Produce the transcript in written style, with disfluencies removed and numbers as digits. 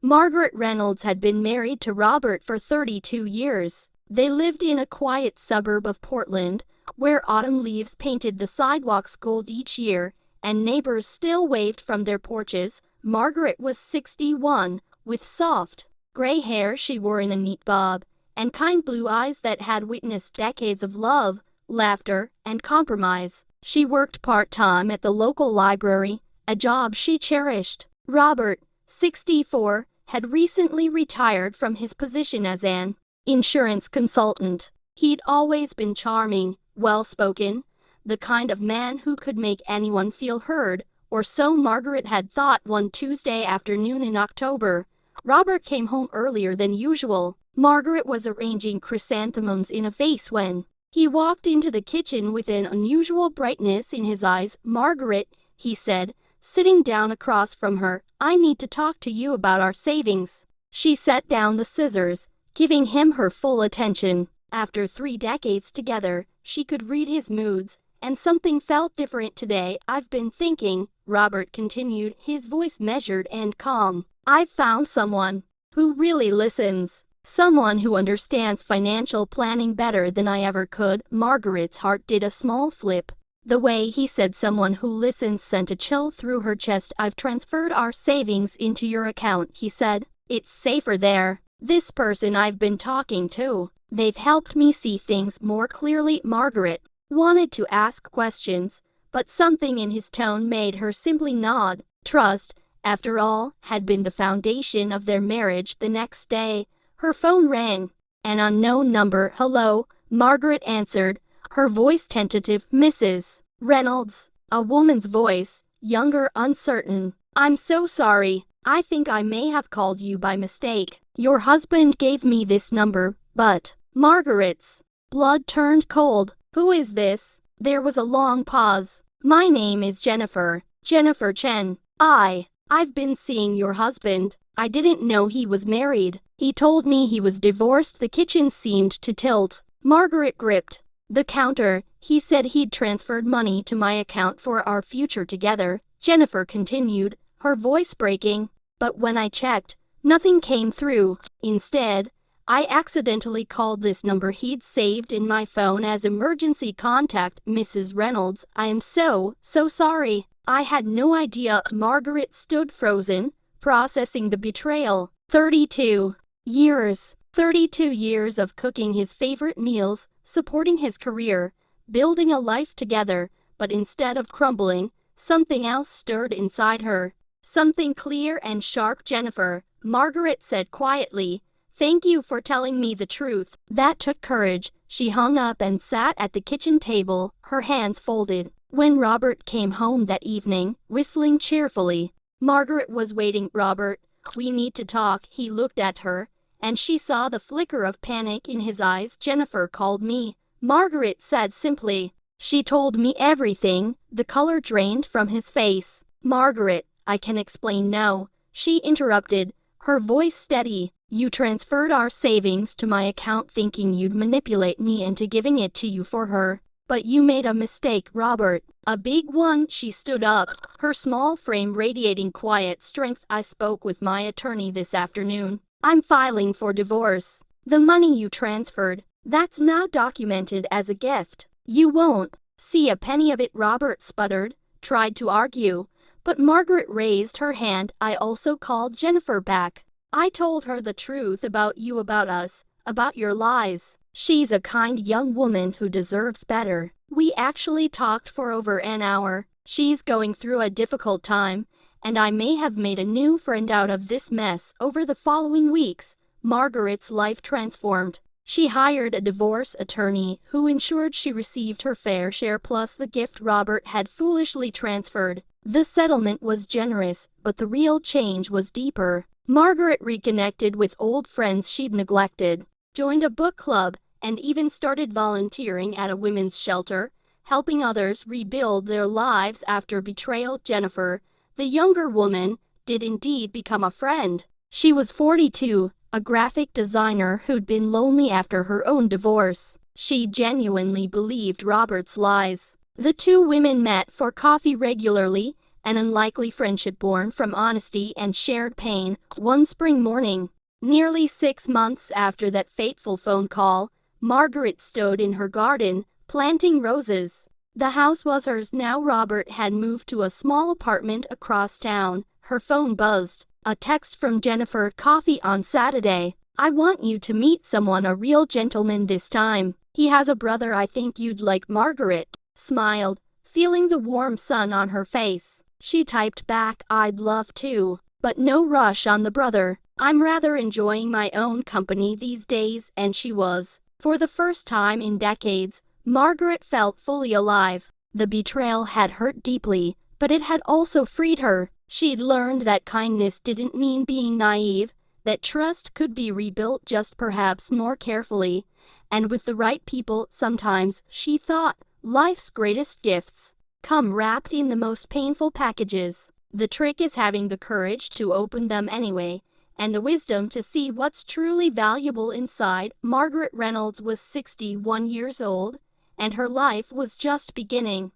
Margaret Reynolds had been married to Robert for 32 years. They lived in a quiet suburb of Portland, where autumn leaves painted the sidewalks gold each year, and neighbors still waved from their porches. Margaret was 61, with soft, gray hair she wore in a neat bob, and kind blue eyes that had witnessed decades of love, laughter, and compromise. She worked part-time at the local library, a job she cherished. Robert, 64, had recently retired from his position as an insurance consultant. He'd always been charming, well-spoken, the kind of man who could make anyone feel heard, or so Margaret had thought. One Tuesday afternoon in October, Robert came home earlier than usual. Margaret was arranging chrysanthemums in a vase when he walked into the kitchen with an unusual brightness in his eyes. "Margaret," he said, sitting down across from her, "I need to talk to you about our savings." She set down the scissors, giving him her full attention. After 3 decades together, she could read his moods, and something felt different today. "I've been thinking," Robert continued, his voice measured and calm. "I've found someone who really listens. Someone who understands financial planning better than I ever could." Margaret's heart did a small flip. The way he said "someone who listens" sent a chill through her chest. "I've transferred our savings into your account," he said. "It's safer there. This person I've been talking to, they've helped me see things more clearly." Margaret wanted to ask questions, but something in his tone made her simply nod. Trust, after all, had been the foundation of their marriage. The next day, her phone rang. An unknown number. "Hello," Margaret answered, her voice tentative. "Mrs. Reynolds?" A woman's voice, younger, uncertain. "I'm so sorry. I think I may have called you by mistake. Your husband gave me this number, but..." Margaret's blood turned cold. "Who is this?" There was a long pause. "My name is Jennifer. Jennifer Chen. I've been seeing your husband. I didn't know he was married. He told me he was divorced." The kitchen seemed to tilt. Margaret gripped the counter. "He said he'd transferred money to my account for our future together," Jennifer continued, her voice breaking. "But when I checked, nothing came through. Instead, I accidentally called this number he'd saved in my phone as emergency contact." "Mrs. Reynolds, I am so sorry. I had no idea." Margaret stood frozen, processing the betrayal. 32 years. 32 years of cooking his favorite meals, supporting his career, building a life together, but instead of crumbling, something else stirred inside her. Something clear and sharp. "Jennifer," Margaret said quietly, "thank you for telling me the truth." That took courage. She hung up and sat at the kitchen table, her hands folded. When Robert came home that evening, whistling cheerfully, Margaret was waiting. "Robert, we need to talk." He looked at her, and she saw the flicker of panic in his eyes. "Jennifer called me," Margaret said simply. "She told me everything." The color drained from his face. "Margaret, I can explain." "No," she interrupted, her voice steady. "You transferred our savings to my account thinking you'd manipulate me into giving it to you for her. But you made a mistake, Robert. A big one." She stood up, her small frame radiating quiet strength. "I spoke with my attorney this afternoon. I'm filing for divorce. The money you transferred, that's now documented as a gift. You won't see a penny of it." Robert sputtered, tried to argue, but Margaret raised her hand. "I also called Jennifer back. I told her the truth about you, about us, about your lies. She's a kind young woman who deserves better. We actually talked for over an hour. She's going through a difficult time, and I may have made a new friend out of this mess." Over the following weeks, Margaret's life transformed. She hired a divorce attorney who ensured she received her fair share plus the gift Robert had foolishly transferred. The settlement was generous, but the real change was deeper. Margaret reconnected with old friends she'd neglected, joined a book club, and even started volunteering at a women's shelter, helping others rebuild their lives after betrayal. Jennifer, the younger woman, did indeed become a friend. She was 42, a graphic designer who'd been lonely after her own divorce. She genuinely believed Robert's lies. The two women met for coffee regularly, an unlikely friendship born from honesty and shared pain. One spring morning, nearly 6 months after that fateful phone call, Margaret stood in her garden, planting roses. The house was hers now. Robert had moved to a small apartment across town. Her phone buzzed. A text from Jennifer. Coffee on Saturday. I want you to meet someone, a real gentleman this time. He has a brother I think you'd like. Margaret smiled, feeling the warm sun on her face. She typed back, I'd love to, but no rush on the brother. I'm rather enjoying my own company these days. And she was. For the first time in decades, Margaret felt fully alive. The betrayal had hurt deeply, but it had also freed her. She'd learned that kindness didn't mean being naive, that trust could be rebuilt, just perhaps more carefully, and with the right people. Sometimes, she thought, life's greatest gifts come wrapped in the most painful packages. The trick is having the courage to open them anyway, and the wisdom to see what's truly valuable inside. Margaret Reynolds was 61 years old, and her life was just beginning.